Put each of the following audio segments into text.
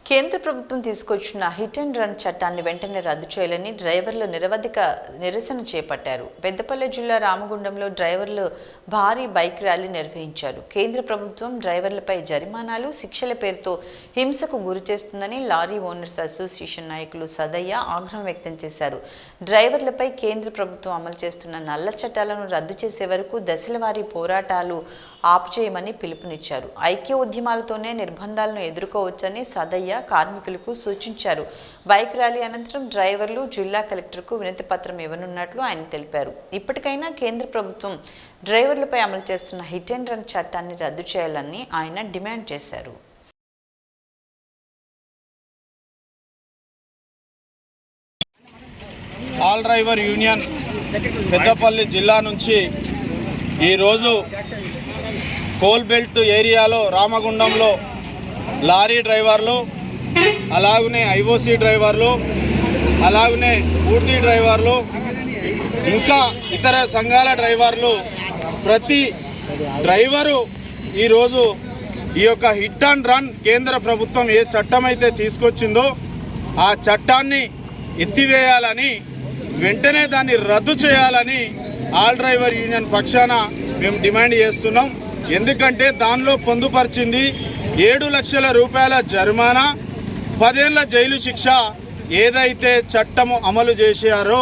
కేంద్ర ప్రభుత్వం తీసుకొచ్చిన హిట్ అండ్ రన్ చట్టాన్ని వెంటనే రద్దు చేయాలని డ్రైవర్లు నిరవధిక నిరసన చేపట్టారు. పెద్దపల్లి జిల్లా రామగుండంలో డ్రైవర్లు భారీ బైక్ ర్యాలీ నిర్వహించారు. కేంద్ర ప్రభుత్వం డ్రైవర్లపై జరిమానాలు, శిక్షల పేరుతో హింసకు గురి చేస్తుందని లారీ ఓనర్స్ అసోసియేషన్ నాయకులు సదయ్య ఆగ్రహం వ్యక్తం చేశారు. డ్రైవర్లపై కేంద్ర ప్రభుత్వం అమలు చేస్తున్న నల్ల చట్టాలను రద్దు చేసే వరకు దశలవారీ పోరాటాలు ఆపుచేయమని పిలుపునిచ్చారు. ఐక్య ఉద్యమాలతోనే నిర్బంధాలను ఎదుర్కోవచ్చని సదయ్య కార్మికులకు సూచించారు. బైక్ ర్యాలీ అనంతరం డ్రైవర్లు జిల్లా కలెక్టర్కు వినతి పత్రం ఇవ్వనున్నట్లు ఆయన తెలిపారు. ఇప్పటికైనా కేంద్ర ప్రభుత్వం డ్రైవర్లపై అమలు చేస్తున్న హిట్ అండ్ రన్ చట్టాన్ని రద్దు చేయాలని ఆయన డిమాండ్ చేశారు. ఆల్ డ్రైవర్ యూనియన్ పెద్దపల్లి జిల్లా నుంచి ఈరోజు కోల్బెల్ట్ ఏరియాలో రామగుండంలో లారీ డ్రైవర్లు, అలాగనే ఐఓసి డ్రైవర్లు, అలాగనే పూర్తి డ్రైవర్లు, ఇంకా ఇతర సంఘాల డ్రైవర్లు, ప్రతి డ్రైవరు ఈరోజు ఈ యొక్క హిట్ అండ్ రన్ కేంద్ర ప్రభుత్వం ఏ చట్టం అయితే తీసుకొచ్చిందో ఆ చట్టాన్ని ఎత్తివేయాలని, వెంటనే దాన్ని రద్దు చేయాలని ఆల్ డ్రైవర్ యూనియన్ పక్షాన మేము డిమాండ్ చేస్తున్నాం. ఎందుకంటే దానిలో పొందుపరిచింది 7 లక్షల రూపాయల జరిమానా, 10 ఏళ్ల జైలు శిక్ష. ఏదైతే చట్టము అమలు చేశారో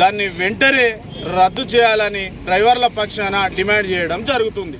దాన్ని వెంటనే రద్దు చేయాలని డ్రైవర్ల పక్షాన డిమాండ్ చేయడం జరుగుతుంది.